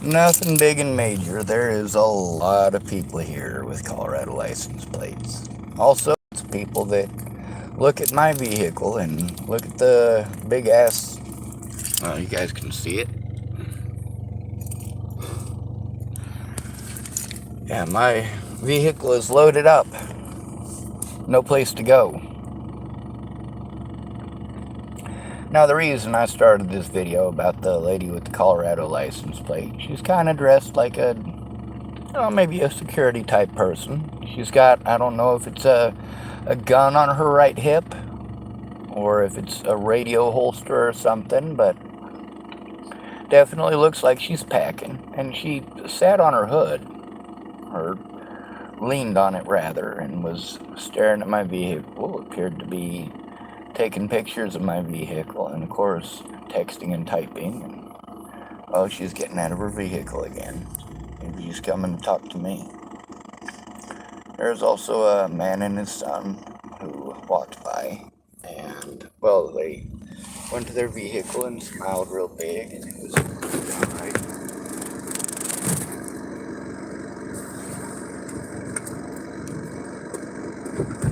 Nothing big and major. There is a lot of people here with Colorado license plates. Also, it's people that look at my vehicle and look at the big ass. Well, you guys can see it. Yeah, my vehicle is loaded up. No place to go. Now, the reason I started this video about the lady with the Colorado license plate, she's kind of dressed like a, maybe a security type person. She's got, I don't know if it's a gun on her right hip or if it's a radio holster or something, but definitely looks like she's packing. And she sat on her hood, or leaned on it rather, and was staring at my vehicle. Appeared to be taking pictures of my vehicle, and of course texting and typing. And oh, she's getting out of her vehicle again. Maybe she's coming to talk to me. There's also a man and his son who walked by, and well, they went to their vehicle and smiled real big, and it was alright.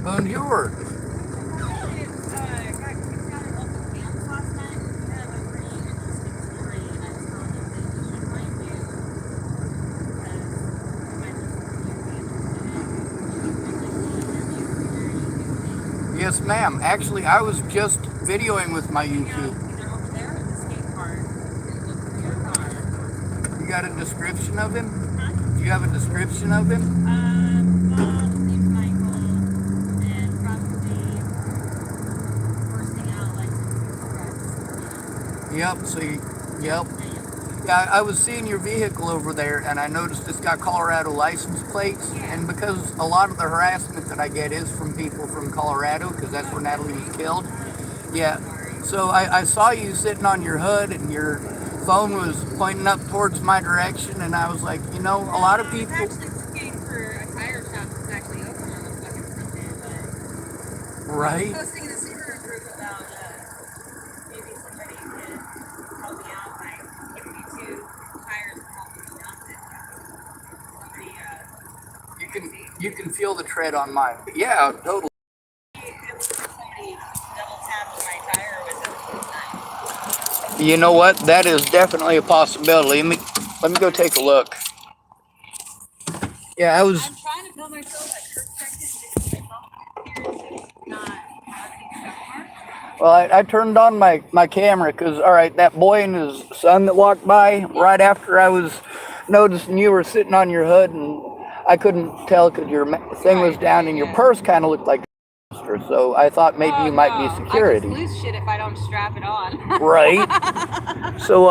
Bonjour. Yes, ma'am. Actually, I was just videoing with my YouTube. You got a description of him? Huh? Do you have a description of him? Well, name's Michael, and probably bursting out like some Yep, so yep. Yeah, I was seeing your vehicle over there, and I noticed it's got Colorado license plates, and because a lot of the harassment that I get is from people from Colorado, because that's where Natalie was killed. Yeah, so I saw you sitting on your hood, and your phone was pointing up towards my direction, and I was like, a lot of people... I was actually looking for a tire shop that's actually open on the fucking Sunday, but... Right? I was posting in the Subaru group about, maybe somebody could help me out by giving me 2 tires and helping me dump it. Somebody, You can feel the tread on mine. But yeah, totally. somebody double tapped my tire with a knife. You know what? That is definitely a possibility. Let me go take a look. Yeah, I'm trying to tell myself I curb checked it because my phone appears to not having stuff marked. Well, I turned on my camera because, all right, that boy and his son that walked by right after I was noticing you were sitting on your hood, and I couldn't tell because your thing was down and your purse kind of looked like a holster, so I thought maybe you might be security. I just lose shit if I don't strap it on. Right. So,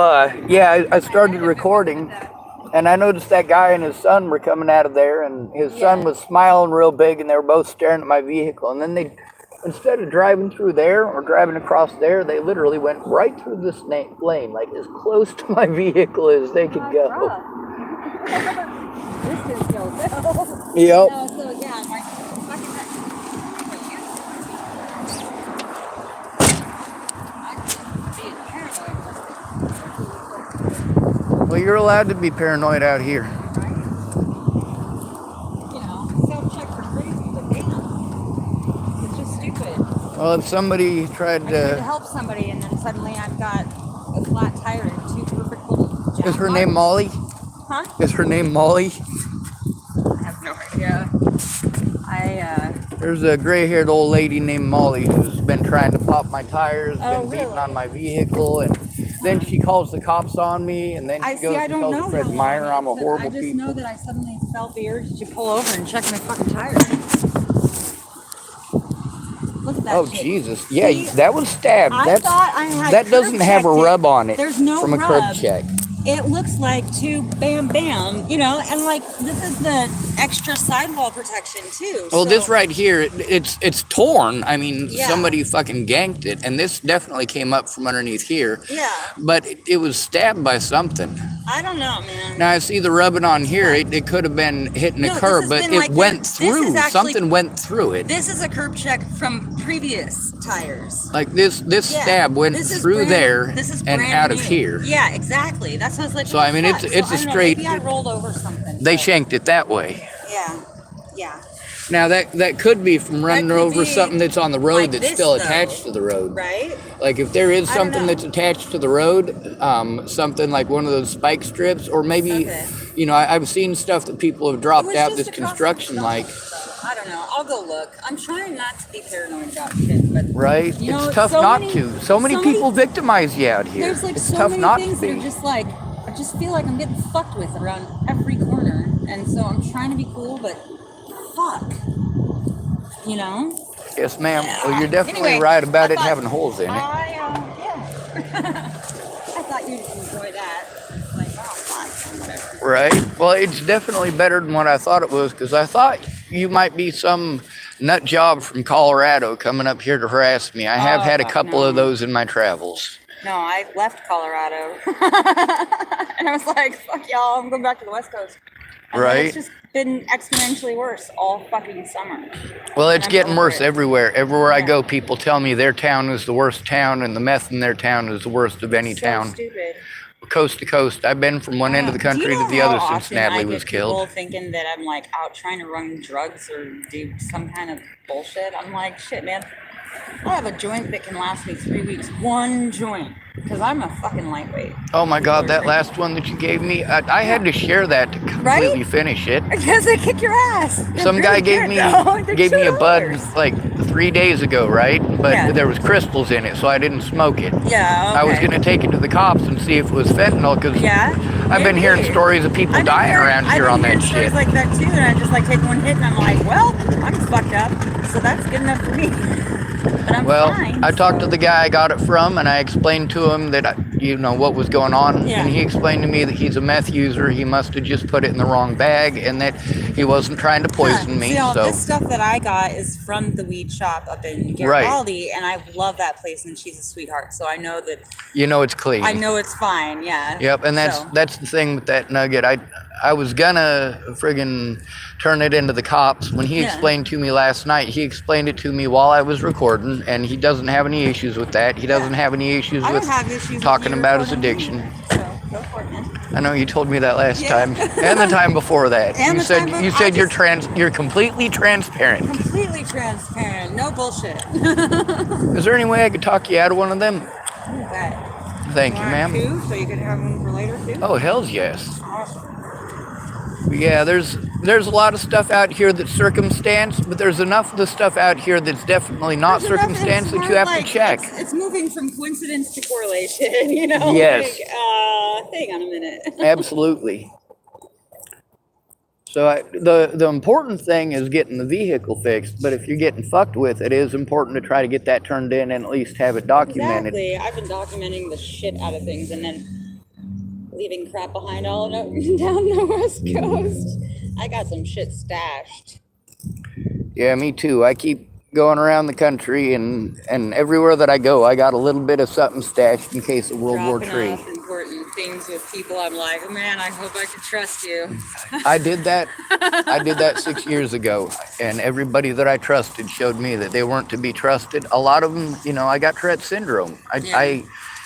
yeah, I started recording, and I noticed that guy and his son were coming out of there, and his son was smiling real big, and they were both staring at my vehicle. And then instead of driving through there or driving across there, they literally went right through this lane, like as close to my vehicle as they could go. Distance goes. Yep. No, so yeah, my fucking Well, you're allowed to be paranoid out here. Self-check for crazy, but damn. It's just stupid. Well, if somebody tried I tried to help somebody, and then suddenly I've got a flat tire and 2 perfect little jack Is her marks. name Molly? Huh? Is her name Molly? I have no idea. There's a gray-haired old lady named Molly who's been trying to pop my tires, been beating on my vehicle, and then she calls the cops on me, and then she goes and tells Fred Meyer I'm a horrible I just people. know that I suddenly felt the urge to pull over and check my fucking tires. Look at that Oh, shit. Jesus. Yeah, that was stabbed. I thought I had that doesn't have a rub on it. There's no from a rub. curb check. It looks like 2 bam bam, and like this is the extra sidewall protection too. Well, this right here, it's torn. I mean, Yeah. somebody fucking ganked it, and this definitely came up from underneath here. Yeah. But it was stabbed by something. I don't know, man. Now I see the rubbing on here. It could have been hitting No, a this curb, has but been it like went this. This is through. actually- Something went through it. This is a curb check from previous tires. Like this Yeah, stab went this is through brand- there this is and brand out of new. here. Yeah, exactly. That's what I was like. So, what I mean, the it's- fuck? it's So, a I don't know, straight- Maybe I rolled over something. They but- shanked it that way. Yeah, yeah. Now that could be from running could over be something that's on the road like that's this, still though. attached to the road. Right. Like if there is I don't something know. that's attached to the road, something like one of those spike strips, or maybe, Okay. you know, I've seen stuff that people have It dropped was out just this across construction the like, stuff, so I don't know. I'll go look. I'm trying not to be paranoid about shit, but right? You know, It's tough so not many- to. So many so many- people victimize you out here. there's like It's so tough many not things to that be. are just like I just feel like I'm getting fucked with around every corner, and so I'm trying to be cool, but fuck, you know. Yes, ma'am. Well, you're definitely Anyway, right about I it thought- having holes in it. Yeah. I thought you'd enjoy that. Like, oh, fine, whatever. Right. Well, it's definitely better than what I thought it was, because I thought you might be some nut job from Colorado coming up here to harass me. I have Oh, had a fuck couple no. of those in my travels. No, I left Colorado, and I was like, "Fuck y'all, I'm going back to the West Coast." And then Right. It's just been exponentially worse all fucking summer. Well, it's I'm getting over worse it. everywhere. Everywhere I Yeah. go, people tell me their town is the worst town, and the meth in their town is the worst of any So town. stupid. Coast to coast. I've been from one end of the Do you country know to the how other since often I Natalie get was people killed. thinking that I'm like out trying to run drugs or do some kind of bullshit. I'm like, shit, man. I have a joint that can last me 3 weeks. One joint. Because I'm a fucking lightweight. Oh my God, that last one that you gave me, I had to share that to completely Right? finish it. Because they kick your ass. They're Some guy really gave good, me though. They're gave me a bud $2. like 3 days ago, right? But Yeah. there was crystals in it, so I didn't smoke it. Yeah, okay. I was gonna take it to the cops and see if it was fentanyl, because Yeah. I've been hearing maybe. stories of people I've been dying hearing- around I've here been on that hearing stories shit. like that too, and I just like take one hit and I'm like, well, I'm fucked up, so that's good enough for me. But I'm Well, fine. I talked so- to the guy I got it from, and I explained to him that, you know, what was going on. Yeah. And he explained to me that he's a meth user. He must have just put it in the wrong bag, and that he wasn't trying to poison me. See, all So, this stuff that I got is from the weed shop up in Right. Garibaldi, and I love that place, and she's a sweetheart. So I know that you know, it's clean. I know it's fine. Yeah. Yep, and So- that's the thing with that nugget. I was gonna friggin' turn it into the cops. When he Yeah. explained to me last night, he explained it to me while I was recording, and he doesn't have any issues with that. He doesn't have any issues I with don't have issues with talking you about his recording addiction. me, So go for it, man. I know you told me that last Yeah. time, and the time before that. And you the said time before- you I said you're just- you're completely transparent. Completely transparent. No bullshit. Is there any way I could talk you out of one of them? Okay. Thank you, Want ma'am. two, so you can have one for later too. Oh, hell's yes. Awesome. Yeah, there's a lot of stuff out here that's circumstance, but there's enough of the stuff out here that's definitely not There's enough circumstance that it's you have more to like- check. It's moving from coincidence to correlation, you know? Yes. Like, hang on a minute. Absolutely. So the important thing is getting the vehicle fixed, but if you're getting fucked with, it is important to try to get that turned in and at least have it documented. Exactly. I've been documenting the shit out of things and then leaving crap behind all down the West Coast. I got some shit stashed. Yeah, me too. I keep going around the country, and everywhere that I go, I got a little bit of something stashed in case of World War Dropping III. off important things with people. I'm like, man, I hope I can trust you. I did that. I did that 6 years ago, and everybody that I trusted showed me that they weren't to be trusted. A lot of them, you know, I got Tourette syndrome. Yeah. I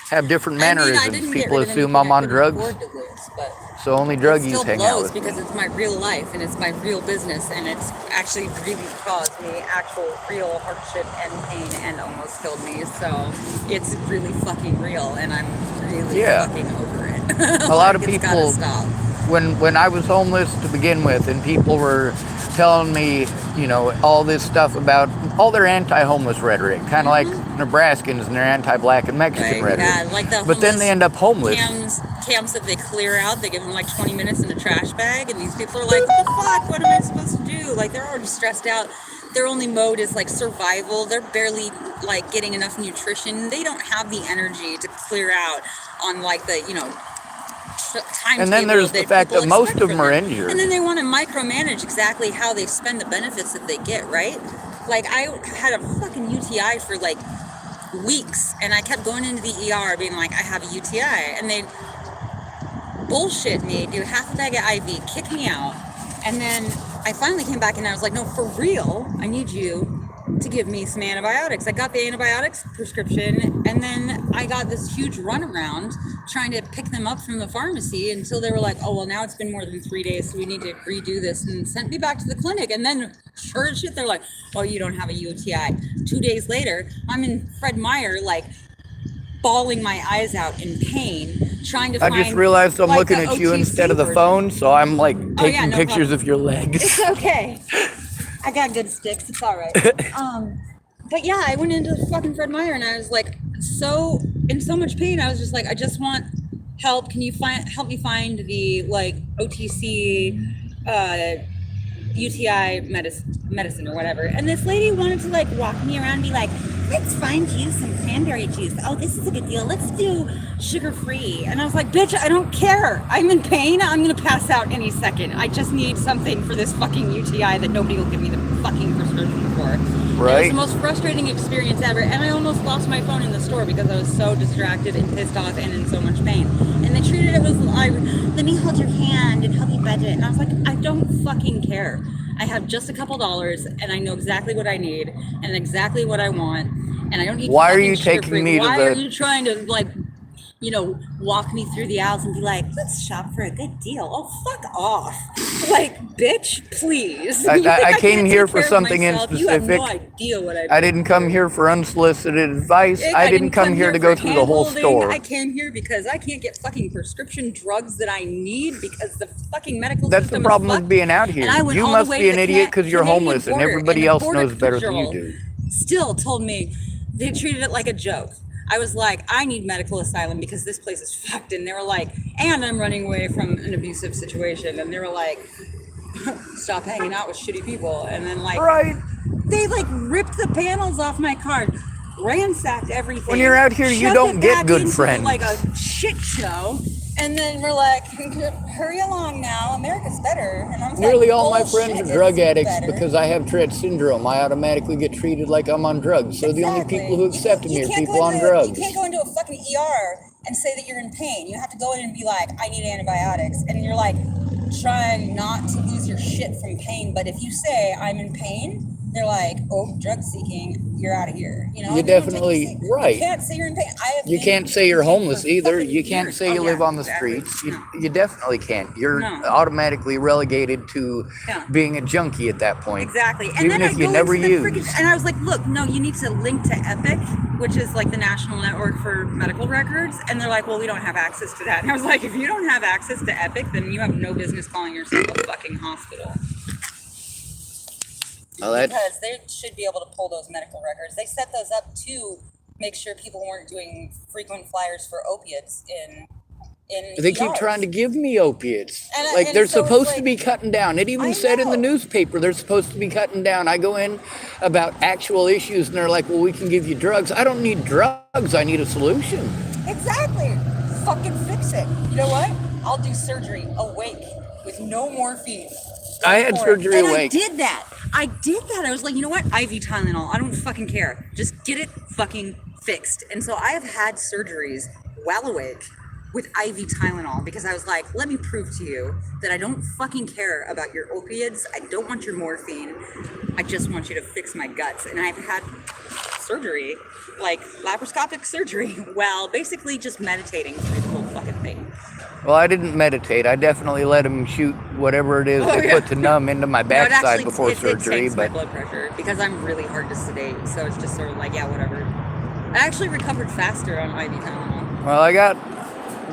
have different I mean, I mannerisms. didn't get People rid of assume anything I'm I on couldn't drugs, afford to lose, but so only it druggies still hang out blows with me. because it's my real life and it's my real business and it's actually really caused me actual real hardship and pain and almost killed me. So it's really fucking real and I'm really Yeah. fucking over it. A lot of It's gotta people, stop. when I was homeless to begin with, and people were telling me, you know, all this stuff about all their anti-homeless rhetoric, kind of like Nebraskans and their anti-black and Mexican Right, rhetoric. yeah, like the But then they end up homeless. camps that they clear out, they give them like 20 minutes in a trash bag, and these people are like, what the fuck, what am I supposed to do? Like, they're already stressed out. Their only mode is like survival. They're barely like getting enough nutrition. They don't have the energy to clear out on like the, you know, timetable. And then there's the fact people that most expect of them from are them. injured. And then they want to micromanage exactly how they spend the benefits that they get, right? Like, I had a fucking UTI for like weeks, and I kept going into the ER being like, I have a UTI, and bullshit me, do half a bag of IV, kick me out. And then I finally came back and I was like, no, for real, I need you to give me some antibiotics. I got the antibiotics prescription, and then I got this huge runaround trying to pick them up from the pharmacy until they were like, oh, well, now it's been more than 3 days, so we need to redo this, and sent me back to the clinic. And then sure as shit, they're like, oh, you don't have a UTI. 2 days later, I'm in Fred Meyer, like bawling my eyes out in pain, trying to I find. just realized I'm like, looking the at you OTC instead of the version. phone, so I'm like Oh, yeah, taking no pictures problem. of your legs. It's okay. I got good sticks. It's all right. But yeah, I went into fucking Fred Meyer and I was like so in so much pain. I was just like, I just want help. Can you help me find the like OTC UTI medicine or whatever? And this lady wanted to like walk me around and be like, let's find you some cranberry juice. Oh, this is a good deal. Let's do sugar-free. And I was like, bitch, I don't care. I'm in pain. I'm going to pass out any second. I just need something for this fucking UTI that nobody will give me the fucking prescription for. Right. It was the most frustrating experience ever. And I almost lost my phone in the store because I was so distracted and pissed off and in so much pain. And they treated it like, let me hold your hand and help you budget. And I was like, I don't fucking care. I have just a couple dollars and I know exactly what I need and exactly what I want. And I don't need. Why are fucking you taking sugar-free. me to Why the- are you trying to like, you know, walk me through the aisles and be like, let's shop for a good deal? Oh, fuck off! Like, bitch, please. I You think came can't here take for care of something in myself? You have no specific. idea what I didn't come here for unsolicited advice. I didn't come here to go for through the whole hand-holding. store. I came here because I can't get fucking prescription drugs that I need because the fucking medical That's the system problem is with fucked. being out here. And I went You all the must way be to an the idiot because you're Canadian homeless and border, everybody the else border knows better than you patrol do. Still told me they treated it like a joke. I was like, I need medical asylum because this place is fucked. And they were like, and I'm running away from an abusive situation. And they were like, stop hanging out with shitty people. And then like, Right. they like ripped the panels off my car, ransacked everything. When you're out here, you shoved don't it get back good into, friends. like a shit show. And then we're like, hurry along now, America's better. And I'm like, Nearly all my "Bullshit, friends are drug it's addicts better." because I have Tourette syndrome. I automatically get treated like I'm on drugs. So the only Exactly. people who accept me You are can't people go on into drugs. You can't go into a fucking ER and say that you're in pain. You have to go in and be like, I need antibiotics. And you're like trying not to lose your shit from pain. But if you say I'm in pain, they're like, oh, drug seeking, you're out of here. You know, You and they don't take definitely- it- right. You can't say you're in pain. You can't say you're homeless either. You can't years. say you Oh, live yeah, on the exactly. streets. You, No. you definitely can't. You're No. automatically relegated to Yeah. being a junkie at that point. Exactly. And Even then if I you go never into the use. freaking, and I was like, look, no, you need to link to Epic, which is like the national network for medical records. And they're like, well, we don't have access to that. And I was like, if you don't have access to Epic, then you have no business calling yourself a fucking hospital. Well, that's, Because they should be able to pull those medical records. They set those up to make sure people weren't doing frequent flyers for opiates in they keep ERs. trying to give me opiates. And- Like and they're so it's supposed to like- be cutting down. It even I said in the know. newspaper they're supposed to be cutting down. I go in about actual issues and they're like, well, we can give you drugs. I don't need drugs. I need a solution. Exactly. Fucking fix it. You know what? I'll do surgery awake with no morphine. I had For it. surgery And awake. I did that. I was like, you know what? IV Tylenol. I don't fucking care. Just get it fucking fixed. And so I have had surgeries while awake with IV Tylenol because I was like, let me prove to you that I don't fucking care about your opiates. I don't want your morphine. I just want you to fix my guts. And I've had surgery, like laparoscopic surgery, while basically just meditating through the whole fucking thing. Well, I didn't meditate. I definitely let them shoot whatever it is Oh, they yeah. put to numb into my No, it backside actually before it surgery. takes my But blood pressure because I'm really hard to sedate. So it's just sort of like, yeah, whatever. I actually recovered faster on IV Tylenol. well, I got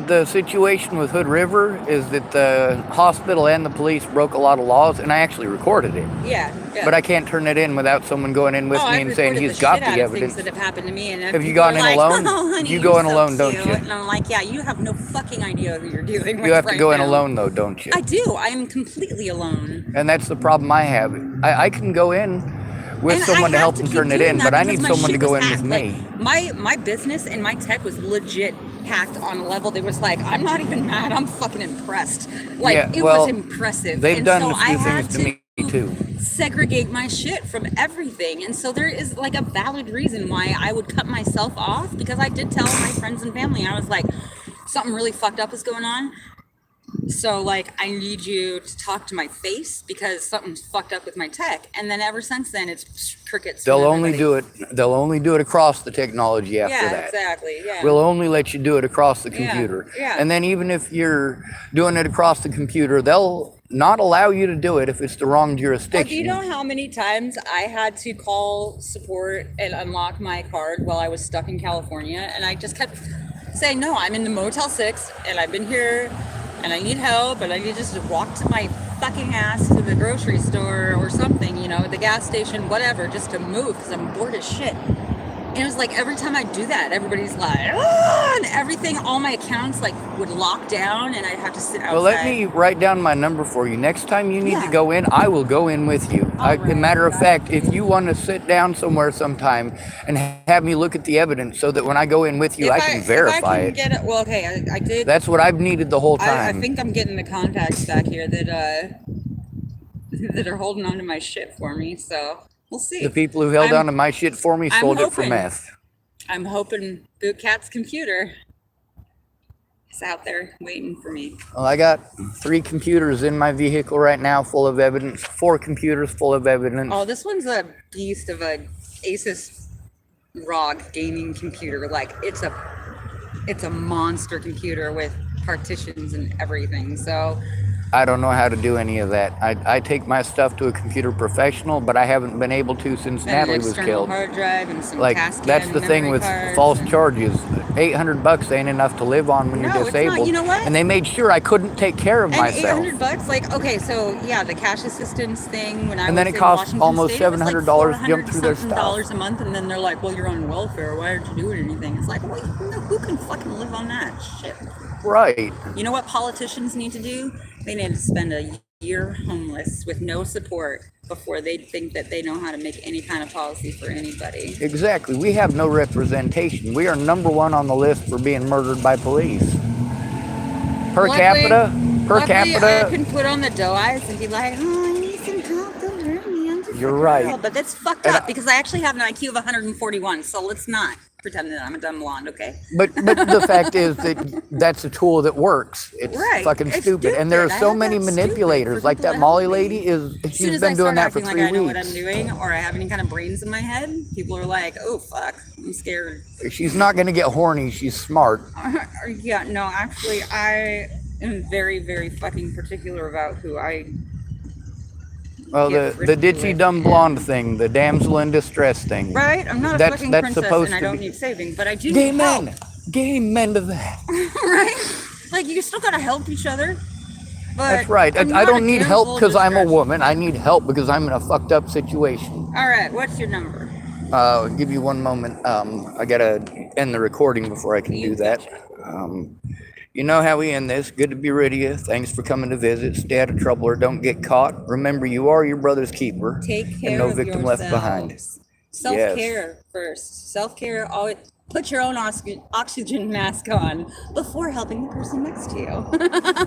the situation with Hood River is that the hospital and the police broke a lot of laws, and I actually recorded it. Yeah. But I can't turn it in without someone going in with me I've and saying recorded he's the got shit the out of evidence. things that have happened to me. And Have you people gone are in like, alone? Oh, honey, You you're go in so alone, don't cute. you? And I'm like, yeah, you have no fucking idea who you're dealing with. You have to right go in now. alone, though, don't you? I do. I am completely alone. And that's the problem I have. I can go in with And someone to I have help to them keep turn it doing in, that but I because need my someone to shit go was in with hacked. me. Like, my business and my tech was legit hacked on a level that was like, I'm not even mad. I'm fucking impressed. Like, Yeah, it well, was impressive. They've and done so a I few had things to me, too. segregate my shit from everything. And so there is like a valid reason why I would cut myself off because I did tell my friends and family, I was like, something really fucked up is going on. So like I need you to talk to my face because something's fucked up with my tech. And then ever since then it's crickets from They'll only everybody. do it. They'll only do it across the technology after Yeah, that. exactly. Yeah. We'll only let you do it across the Yeah, computer. yeah. And then even if you're doing it across the computer, they'll not allow you to do it if it's the wrong Oh, do jurisdiction. you know how many times I had to call support and unlock my card while I was stuck in California? And I just kept saying, no, I'm in the Motel 6 and I've been here and I need help and I need just to walk to my fucking ass to the grocery store or something, you know, the gas station, whatever, just to move because I'm bored as shit. And it was like every time I do that, everybody's like, ah, and everything, all my accounts like would lock down and I'd have to sit outside. Well, let me write down my number for you. Next time you need to Yeah. go in, I will go in with you. All right. Matter of fact, if you want to sit down somewhere sometime and have me look at the evidence so that when I go in with you, I can verify if I it. can get it. Well, okay, I did. That's what I've needed the whole I time. think I'm getting the contacts back here that that are holding on to my shit for me. So we'll see. The people who held I'm- on to my shit for me I'm sold it for hoping. meth. I'm hoping Bootcat's computer is out there waiting for me. Well, I got 3 computers in my vehicle right now full of evidence, 4 computers full of evidence. Oh, this one's a beast of a Asus ROG gaming computer. Like it's a monster computer with partitions and everything. So I don't know how to do any of that. I take my stuff to a computer professional, but I haven't been able to since and Natalie an was external killed. hard drive and some Like, Tascam that's the thing memory with cards false and- charges. $800 ain't enough to live on when No, you're it's not. disabled. You know what? And they made sure I couldn't take care of And myself. $800, like, okay, so yeah, the cash assistance thing when I And was then it in costs Washington almost State, it was like $700 to jump through their $400 stuff. dollars a month, and then they're like, well, you're on welfare. Why aren't you doing anything? It's like, well, who can fucking live on that shit? Right. You know what politicians need to do? They need to spend a year homeless with no support before they think that they know how to make any kind of policy for anybody. Exactly. We have no representation. We are number 1 on the list for being murdered by police. Per capita, Luckily, I capita. can put on the doe eyes and be like, oh, I need some help. Don't hurt me. I'm just You're a right. girl. But that's fucked And up because I actually have an IQ of 141. So let's not pretend that I'm a dumb blonde, okay? But the fact is that that's a tool that works. It's Right. fucking It's stupid. And there are stupid. I so have many that stupid manipulators. for Like people that to Molly help me. lady As soon she's as been I doing start that for acting 3 like I know weeks. what I'm doing or I have any kind of brains in my head, people are like, oh, fuck, I'm scared. She's not going to get horny. She's smart. Yeah, no, actually, I am very, very fucking particular about who I Well, get the freaky ditzy with. dumb blonde thing, the damsel in distress thing. Right? I'm not a That's- fucking that's princess supposed and I to don't be- need saving, but I do Gay need help. men. Gay men to that. Right? Like, you still gotta help each other. But That's right. I'm I not don't a need help damsel because I'm a distress. woman. I need help because I'm in a fucked up situation. All right, what's your number? Give you one moment. I gotta end the recording before I can You do that. You know how we end this. Good to be rid of you. Thanks for coming to visit. Stay out of trouble or don't get caught. Remember, you are your brother's keeper. Take care and no of victim left behind. yourselves. Self-care first. Self-care, always put your own oxygen mask on before helping the person next to you.